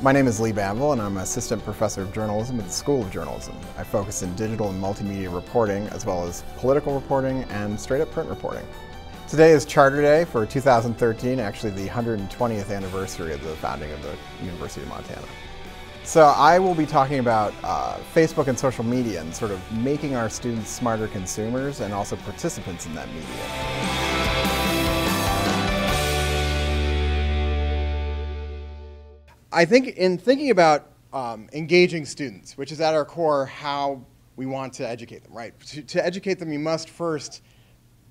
My name is Lee Banville, and I'm Assistant Professor of Journalism at the School of Journalism. I focus in digital and multimedia reporting, as well as political reporting and straight-up print reporting. Today is Charter Day for 2013, actually the 120th anniversary of the founding of the University of Montana. So I will be talking about Facebook and social media and sort of making our students smarter consumers and also participants in that media. I think in thinking about engaging students, which is at our core how we want to educate them, right? To educate them, you must first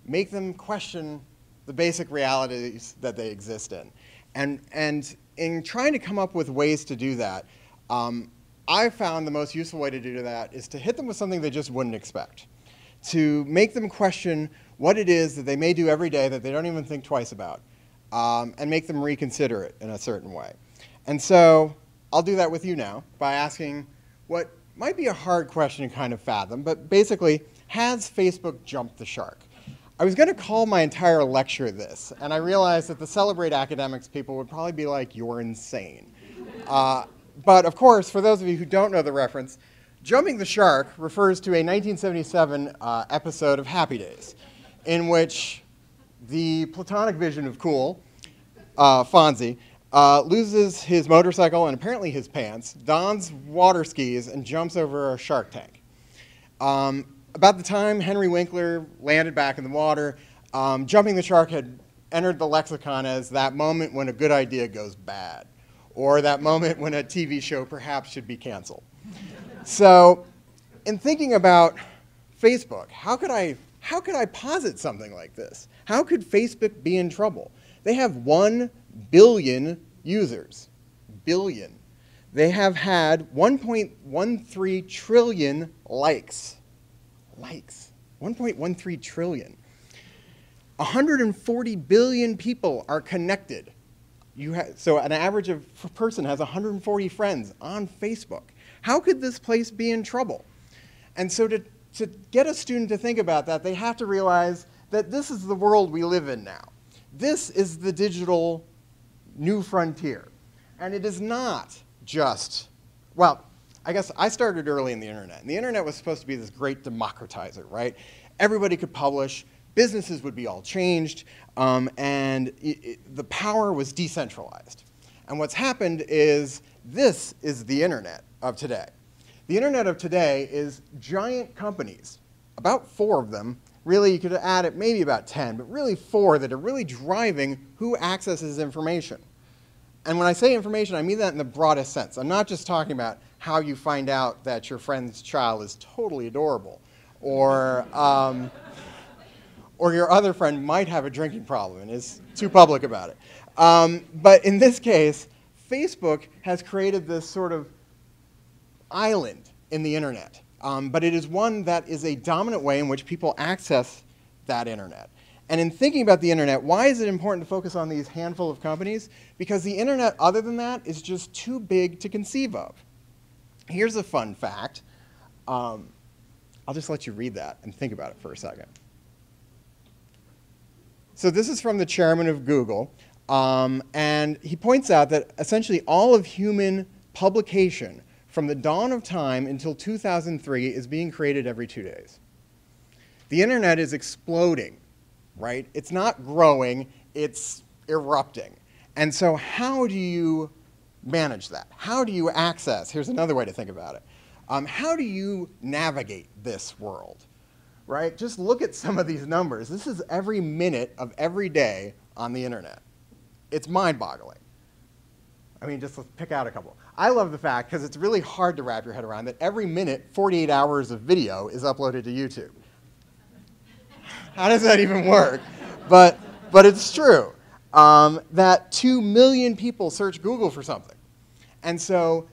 make them question the basic realities that they exist in. And in trying to come up with ways to do that, I found the most useful way to do that is to hit them with something they just wouldn't expect. To make them question what it is that they may do every day that they don't even think twice about, and make them reconsider it in a certain way. And so I'll do that with you now by asking what might be a hard question to kind of fathom, but basically, has Facebook jumped the shark? I was going to call my entire lecture this, and I realized that the Celebrate Academics people would probably be like, you're insane. But of course, for those of you who don't know the reference, jumping the shark refers to a 1977 episode of Happy Days, in which the platonic vision of cool, Fonzie, loses his motorcycle and apparently his pants, dons water skis, and jumps over a shark tank. About the time Henry Winkler landed back in the water, jumping the shark had entered the lexicon as that moment when a good idea goes bad, or that moment when a TV show perhaps should be canceled. So in thinking about Facebook, how could I posit something like this? How could Facebook be in trouble? They have 1 billion users. Billion. They have had 1.13 trillion likes. Likes. 1.13 trillion. 140 billion people are connected. So an average person has 140 friends on Facebook. How could this place be in trouble? And so to get a student to think about that, they have to realize that this is the world we live in now. This is the digital new frontier. And it is not just, well, I guess I started early in the internet. And the internet was supposed to be this great democratizer, right? Everybody could publish, businesses would be all changed, and the power was decentralized. And what's happened is this is the internet of today. The internet of today is giant companies, about 4 of them. Really, you could add it maybe about 10, but really 4 that are really driving who accesses information. And when I say information, I mean that in the broadest sense. I'm not just talking about how you find out that your friend's child is totally adorable, or your other friend might have a drinking problem and is too public about it. But in this case, Facebook has created this sort of island in the internet. But it is one that is a dominant way in which people access that internet. And in thinking about the internet, why is it important to focus on these handful of companies? Because the internet, other than that, is just too big to conceive of. Here's a fun fact. I'll just let you read that and think about it for a second. So this is from the chairman of Google, and he points out that essentially all of human publication from the dawn of time until 2003 is being created every 2 days. The internet is exploding, right? It's not growing, it's erupting. And so how do you manage that? How do you access? Here's another way to think about it. How do you navigate this world, right? Just look at some of these numbers. This is every minute of every day on the internet. It's mind-boggling. I mean, just let's pick out a couple. I love the fact, because it's really hard to wrap your head around, that every minute, 48 hours of video is uploaded to YouTube. How does that even work? But it's true that 2 million people search Google for something. And so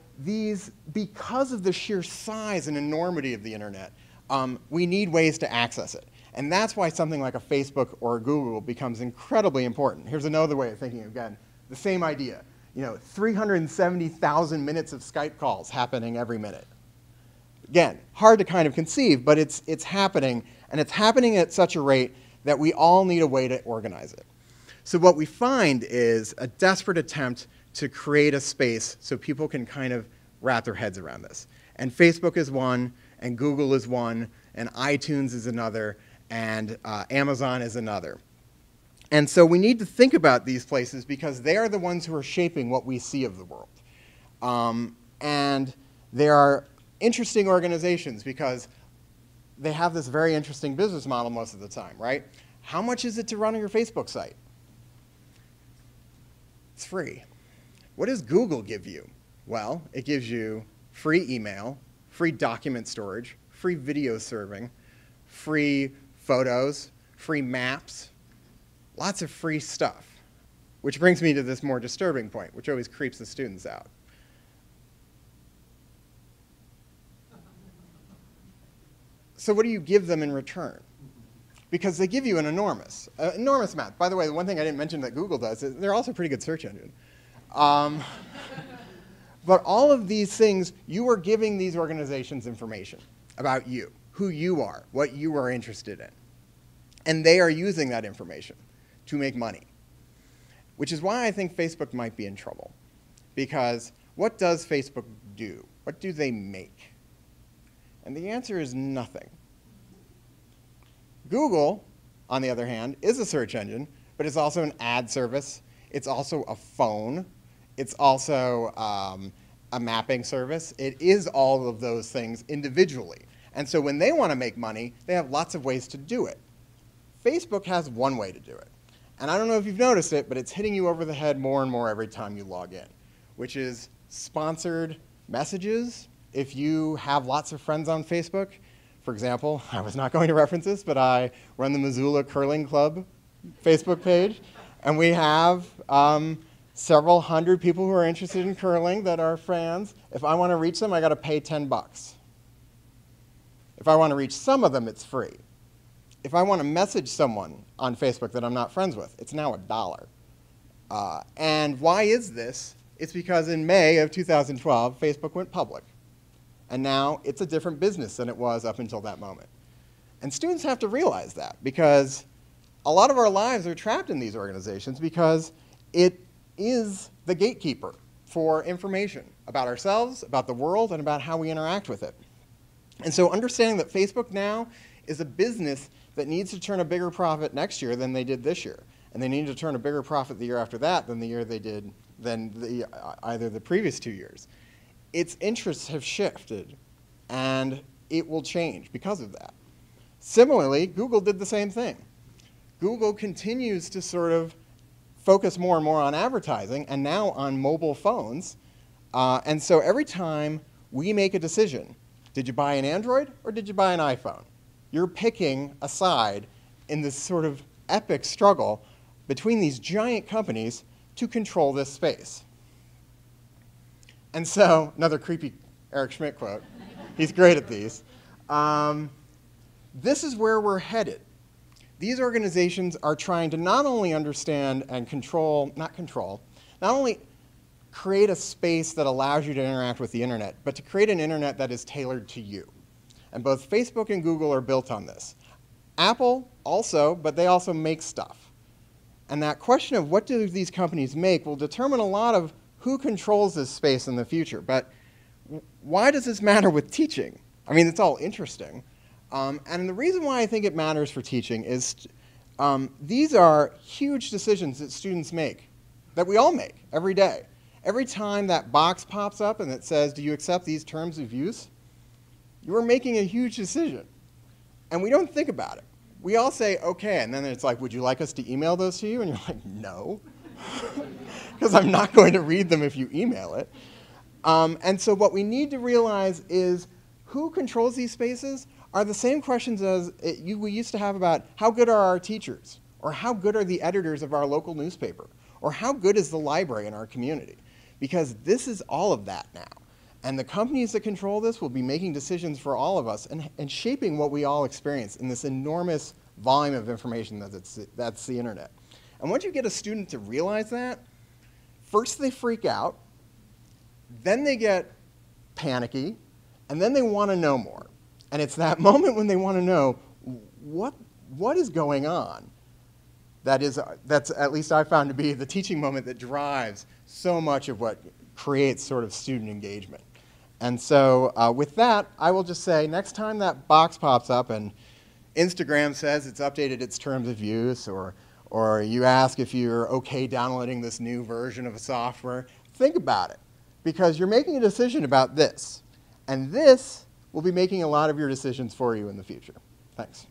because of the sheer size and enormity of the internet, we need ways to access it. And that's why something like a Facebook or a Google becomes incredibly important. Here's another way of thinking, again, the same idea. 370,000 minutes of Skype calls happening every minute. Again, hard to kind of conceive, but it's happening, and it's happening at such a rate that we all need a way to organize it. So what we find is a desperate attempt to create a space so people can kind of wrap their heads around this. And Facebook is one, and Google is one, and iTunes is another, and Amazon is another. And so we need to think about these places because they are the ones who are shaping what we see of the world. And they are interesting organizations because they have this very interesting business model most of the time, right? How much is it to run your Facebook site? It's free. What does Google give you? Well, it gives you free email, free document storage, free video serving, free photos, free maps, lots of free stuff. Which brings me to this more disturbing point, which always creeps the students out. So what do you give them in return? Because they give you an enormous amount. By the way, the one thing I didn't mention that Google does is they're also a pretty good search engine. But all of these things, you are giving these organizations information about you, who you are, what you are interested in. And they are using that information to make money, which is why I think Facebook might be in trouble. Because what does Facebook do? What do they make? And the answer is nothing. Google, on the other hand, is a search engine, but it's also an ad service. It's also a phone. It's also a mapping service. It is all of those things individually. And so when they want to make money, they have lots of ways to do it. Facebook has one way to do it. And I don't know if you've noticed it, but it's hitting you over the head more and more every time you log in, which is sponsored messages. If you have lots of friends on Facebook, for example, I was not going to reference this, but I run the Missoula Curling Club Facebook page, and we have several hundred people who are interested in curling that are fans. If I want to reach them, I got to pay $10. If I want to reach some of them, it's free. If I want to message someone on Facebook that I'm not friends with, it's now $1. And why is this? It's because in May of 2012, Facebook went public. And now it's a different business than it was up until that moment. And students have to realize that because a lot of our lives are trapped in these organizations because it is the gatekeeper for information about ourselves, about the world, and about how we interact with it. And so understanding that Facebook now is a business that needs to turn a bigger profit next year than they did this year. And they need to turn a bigger profit the year after that than the year they did than either the previous 2 years. Its interests have shifted, and it will change because of that. Similarly, Google did the same thing. Google continues to sort of focus more and more on advertising, and now on mobile phones. And so every time we make a decision, did you buy an Android or did you buy an iPhone? You're picking a side in this sort of epic struggle between these giant companies to control this space. And so, another creepy Eric Schmidt quote. He's great at these. This is where we're headed. These organizations are trying to not only understand and not only create a space that allows you to interact with the internet, but to create an internet that is tailored to you. And both Facebook and Google are built on this. Apple also, but they also make stuff. And that question of what do these companies make will determine a lot of who controls this space in the future. But why does this matter with teaching? I mean, it's all interesting. And the reason why I think it matters for teaching is these are huge decisions that students make, that we all make every day. Every time that box pops up and it says, do you accept these terms of use? You are making a huge decision. And we don't think about it. We all say, okay, and then it's like, would you like us to email those to you? And you're like, no. Because I'm not going to read them if you email it. And so what we need to realize is who controls these spaces are the same questions as we used to have about how good are our teachers, or how good are the editors of our local newspaper, or how good is the library in our community. Because this is all of that now. And the companies that control this will be making decisions for all of us and shaping what we all experience in this enormous volume of information that's the internet. And once you get a student to realize that, first they freak out, then they get panicky, and then they want to know more. And it's that moment when they want to know what is going on that's at least I found to be the teaching moment that drives so much of what creates sort of student engagement. And so with that, I will just say next time that box pops up and Instagram says it's updated its terms of use, or you ask if you're okay downloading this new version of a software, think about it, because you're making a decision about this. And this will be making a lot of your decisions for you in the future. Thanks.